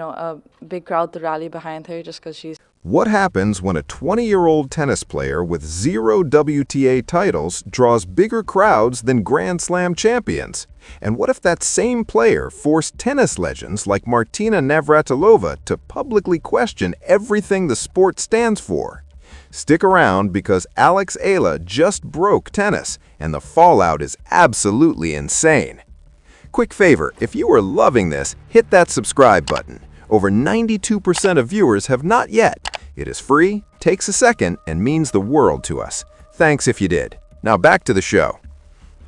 a big crowd to rally behind her just because she's What happens when a 20-year-old tennis player with 0 WTA titles draws bigger crowds than Grand Slam champions? And what if that same player forced tennis legends like Martina Navratilova to publicly question everything the sport stands for? Stick around because Ayah just broke tennis, and the fallout is absolutely insane. Quick favor, if you are loving this, hit that subscribe button. Over 92% of viewers have not yet. It is free, takes a second, and means the world to us. Thanks if you did. Now back to the show.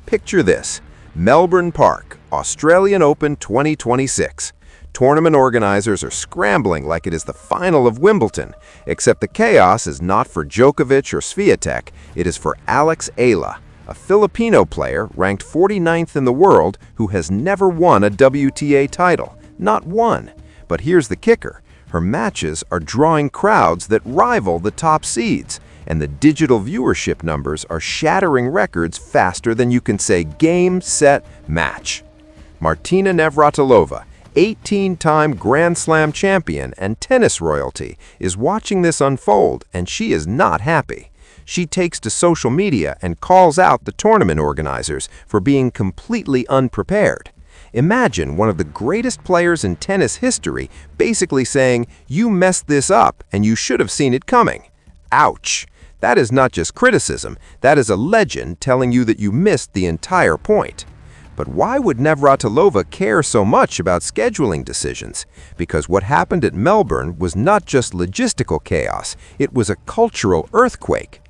Picture this: Melbourne Park, Australian Open 2026. Tournament organizers are scrambling like it is the final of Wimbledon, except the chaos is not for Djokovic or Swiatek, it is for Ayah, a Filipino player ranked 49th in the world who has never won a WTA title. Not one. But here's the kicker. Her matches are drawing crowds that rival the top seeds, and the digital viewership numbers are shattering records faster than you can say game, set, match. Martina Navratilova, 18-time Grand Slam champion and tennis royalty, is watching this unfold, and she is not happy. She takes to social media and calls out the tournament organizers for being completely unprepared. Imagine one of the greatest players in tennis history basically saying, "You messed this up and you should have seen it coming." Ouch! That is not just criticism, that is a legend telling you that you missed the entire point. But why would Navratilova care so much about scheduling decisions? Because what happened at Melbourne was not just logistical chaos, it was a cultural earthquake.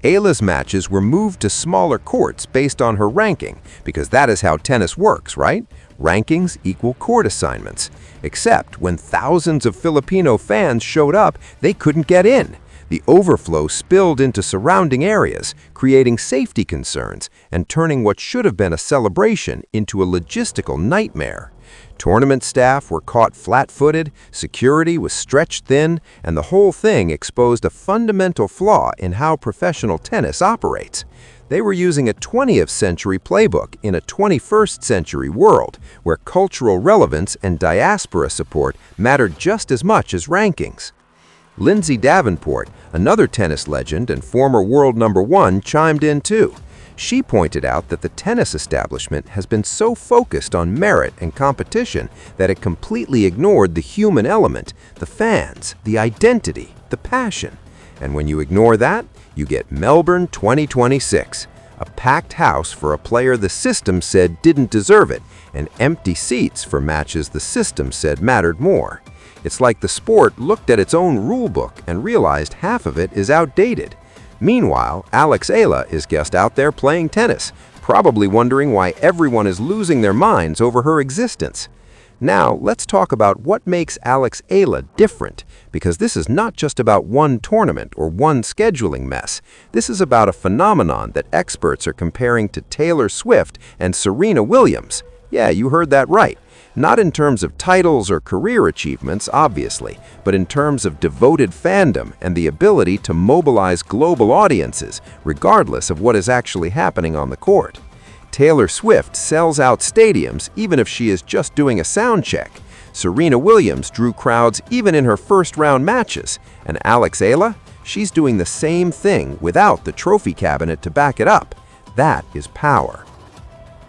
Ayah's matches were moved to smaller courts based on her ranking, because that is how tennis works, right? Rankings equal court assignments. Except when thousands of Filipino fans showed up, they couldn't get in. The overflow spilled into surrounding areas, creating safety concerns and turning what should have been a celebration into a logistical nightmare. Tournament staff were caught flat-footed, security was stretched thin, and the whole thing exposed a fundamental flaw in how professional tennis operates. They were using a 20th century playbook in a 21st century world where cultural relevance and diaspora support mattered just as much as rankings. Lindsay Davenport, another tennis legend and former world #1, chimed in too. She pointed out that the tennis establishment has been so focused on merit and competition that it completely ignored the human element, the fans, the identity, the passion. And when you ignore that, you get Melbourne 2026, a packed house for a player the system said didn't deserve it, and empty seats for matches the system said mattered more. It's like the sport looked at its own rulebook and realized half of it is outdated. Meanwhile, Ayah is just out there playing tennis, probably wondering why everyone is losing their minds over her existence. Now, let's talk about what makes Ayah different, because this is not just about one tournament or one scheduling mess. This is about a phenomenon that experts are comparing to Taylor Swift and Serena Williams. Yeah, you heard that right. Not in terms of titles or career achievements, obviously, but in terms of devoted fandom and the ability to mobilize global audiences, regardless of what is actually happening on the court. Taylor Swift sells out stadiums even if she is just doing a sound check. Serena Williams drew crowds even in her first-round matches. And Ayah? She's doing the same thing without the trophy cabinet to back it up. That is power.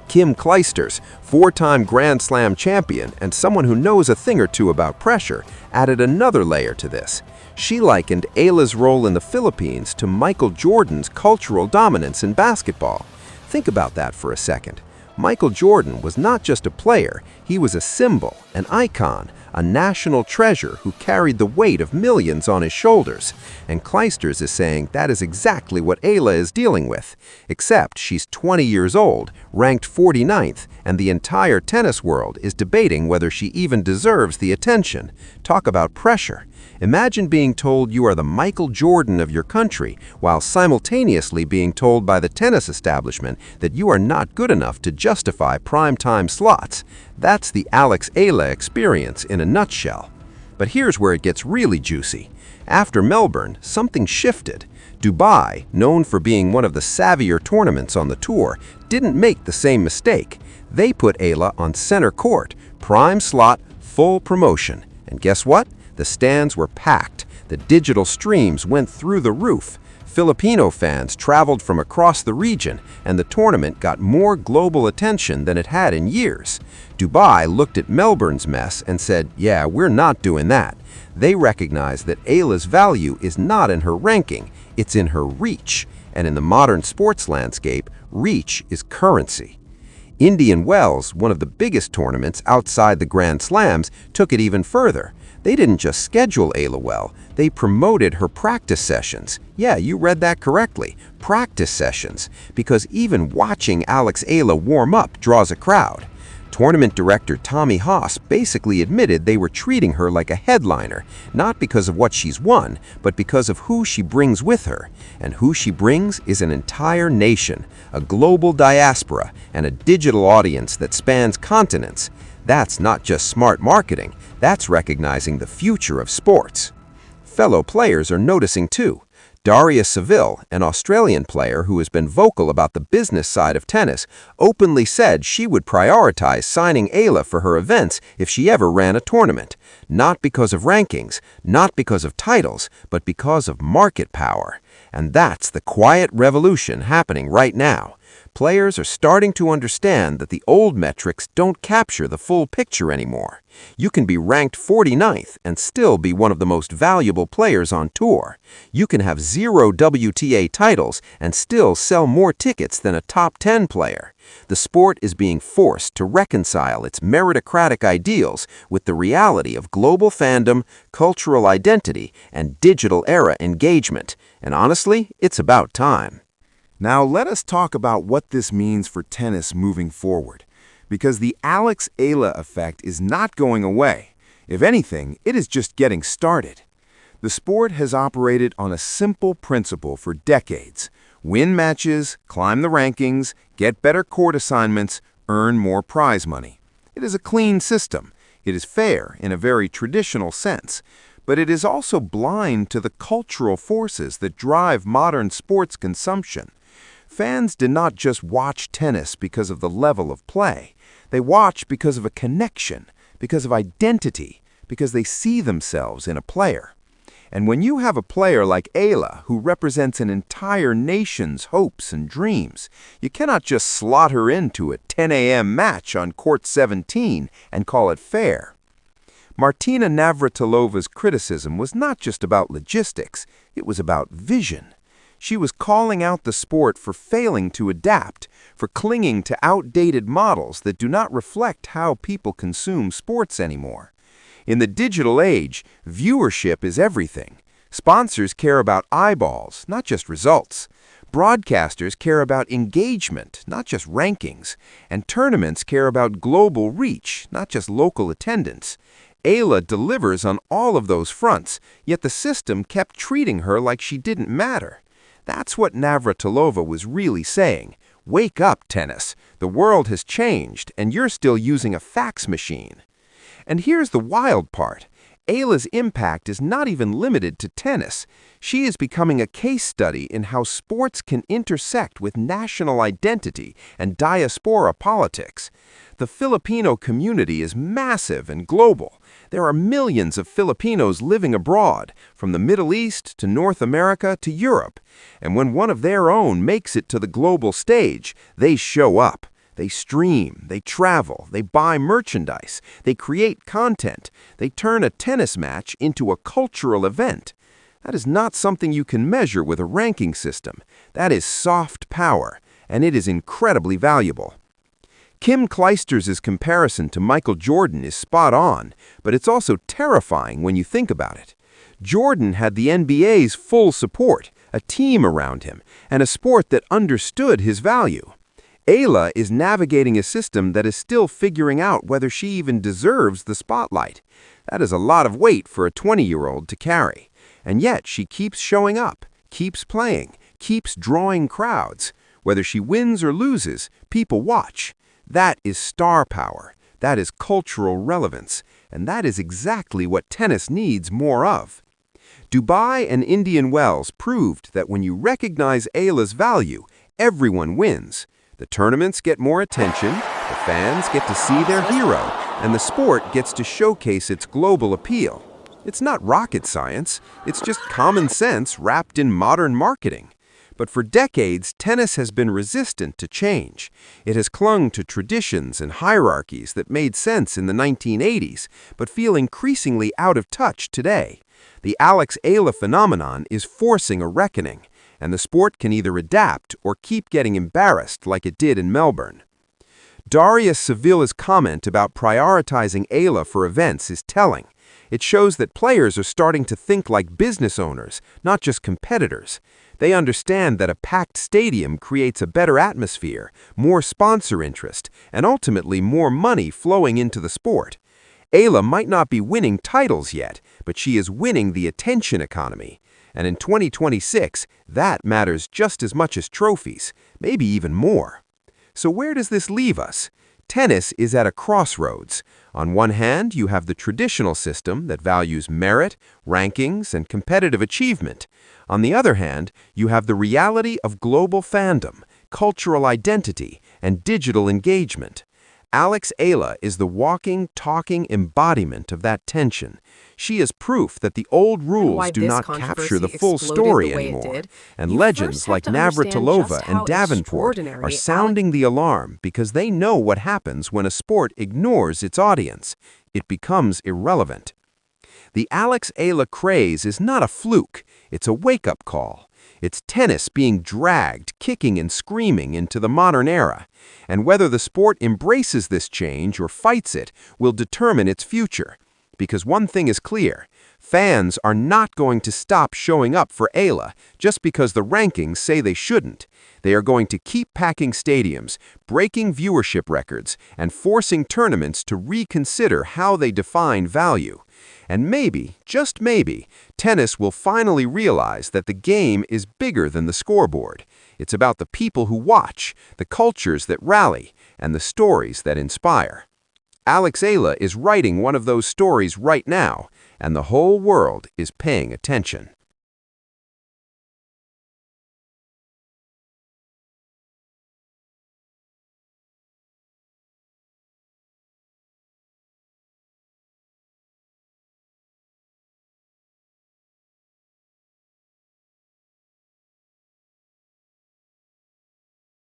Kim Clijsters, 4-time Grand Slam champion and someone who knows a thing or two about pressure, added another layer to this. She likened Ayah's role in the Philippines to Michael Jordan's cultural dominance in basketball. Think about that for a second. Michael Jordan was not just a player, he was a symbol, an icon, a national treasure who carried the weight of millions on his shoulders. And Clijsters is saying that is exactly what Ayah is dealing with. Except she's 20 years old, ranked 49th, and the entire tennis world is debating whether she even deserves the attention. Talk about pressure. Imagine being told you are the Michael Jordan of your country, while simultaneously being told by the tennis establishment that you are not good enough to justify prime-time slots. That's the Ayah experience in a nutshell. But here's where it gets really juicy. After Melbourne, something shifted. Dubai, known for being one of the savvier tournaments on the tour, didn't make the same mistake. They put Ayah on center court, prime slot, full promotion. And guess what? The stands were packed. The digital streams went through the roof. Filipino fans traveled from across the region, and the tournament got more global attention than it had in years. Dubai looked at Melbourne's mess and said, yeah, we're not doing that. They recognized that Ayah's value is not in her ranking, it's in her reach. And in the modern sports landscape, reach is currency. Indian Wells, one of the biggest tournaments outside the Grand Slams, took it even further. They didn't just schedule Ayah well, they promoted her practice sessions. Yeah, you read that correctly, practice sessions, because even watching Ayah warm up draws a crowd. Tournament director Tommy Haas basically admitted they were treating her like a headliner, not because of what she's won, but because of who she brings with her. And who she brings is an entire nation, a global diaspora, and a digital audience that spans continents. That's not just smart marketing, that's recognizing the future of sports. Fellow players are noticing too. Daria Seville, an Australian player who has been vocal about the business side of tennis, openly said she would prioritize signing Ayah for her events if she ever ran a tournament. Not because of rankings, not because of titles, but because of market power. And that's the quiet revolution happening right now. Players are starting to understand that the old metrics don't capture the full picture anymore. You can be ranked 49th and still be one of the most valuable players on tour. You can have 0 WTA titles and still sell more tickets than a top 10 player. The sport is being forced to reconcile its meritocratic ideals with the reality of global fandom, cultural identity, and digital era engagement. And honestly, it's about time. Now let us talk about what this means for tennis moving forward, because the Ayah effect is not going away. If anything, it is just getting started. The sport has operated on a simple principle for decades. Win matches, climb the rankings, get better court assignments, earn more prize money. It is a clean system. It is fair in a very traditional sense, but it is also blind to the cultural forces that drive modern sports consumption. Fans did not just watch tennis because of the level of play. They watch because of a connection, because of identity, because they see themselves in a player. And when you have a player like Ayah who represents an entire nation's hopes and dreams, you cannot just slot her into a 10 a.m. match on court 17 and call it fair. Martina Navratilova's criticism was not just about logistics, it was about vision. She was calling out the sport for failing to adapt, for clinging to outdated models that do not reflect how people consume sports anymore. In the digital age, viewership is everything. Sponsors care about eyeballs, not just results. Broadcasters care about engagement, not just rankings. And tournaments care about global reach, not just local attendance. Ayah delivers on all of those fronts, yet the system kept treating her like she didn't matter. That's what Navratilova was really saying. Wake up, tennis. The world has changed, and you're still using a fax machine. And here's the wild part. Ayah's impact is not even limited to tennis. She is becoming a case study in how sports can intersect with national identity and diaspora politics. The Filipino community is massive and global. There are millions of Filipinos living abroad, from the Middle East to North America to Europe. And when one of their own makes it to the global stage, they show up. They stream, they travel, they buy merchandise, they create content, they turn a tennis match into a cultural event. That is not something you can measure with a ranking system. That is soft power, and it is incredibly valuable. Kim Clijsters' comparison to Michael Jordan is spot on, but it's also terrifying when you think about it. Jordan had the NBA's full support, a team around him, and a sport that understood his value. Ayah is navigating a system that is still figuring out whether she even deserves the spotlight. That is a lot of weight for a 20-year-old to carry. And yet she keeps showing up, keeps playing, keeps drawing crowds. Whether she wins or loses, people watch. That is star power. That is cultural relevance. And that is exactly what tennis needs more of. Dubai and Indian Wells proved that when you recognize Ayah's value, everyone wins. The tournaments get more attention, The fans get to see their hero, and the sport gets to showcase its global appeal. It's not rocket science, it's just common sense wrapped in modern marketing. But for decades, tennis has been resistant to change. It has clung to traditions and hierarchies that made sense in the 1980s, but feel increasingly out of touch today. The Ayah phenomenon is forcing a reckoning, and the sport can either adapt or keep getting embarrassed like it did in Melbourne. Darius Sevilla's comment about prioritizing Ayah for events is telling. It shows that players are starting to think like business owners, not just competitors. They understand that a packed stadium creates a better atmosphere, more sponsor interest, and ultimately more money flowing into the sport. Ayah might not be winning titles yet, but she is winning the attention economy. And in 2026, that matters just as much as trophies, maybe even more. So where does this leave us? Tennis is at a crossroads. On one hand, you have the traditional system that values merit, rankings, and competitive achievement. On the other hand, you have the reality of global fandom, cultural identity, and digital engagement. Ayah is the walking, talking embodiment of that tension. She is proof that the old rules do not capture the full story anymore, and legends like Navratilova and Davenport are sounding the alarm because they know what happens when a sport ignores its audience. It becomes irrelevant. The Ayah craze is not a fluke, it's a wake-up call. It's tennis being dragged, kicking and screaming into the modern era. And whether the sport embraces this change or fights it will determine its future. Because one thing is clear, fans are not going to stop showing up for Ayah just because the rankings say they shouldn't. They are going to keep packing stadiums, breaking viewership records, and forcing tournaments to reconsider how they define value. And maybe, just maybe, tennis will finally realize that the game is bigger than the scoreboard. It's about the people who watch, the cultures that rally, and the stories that inspire. Ayah is writing one of those stories right now, and the whole world is paying attention.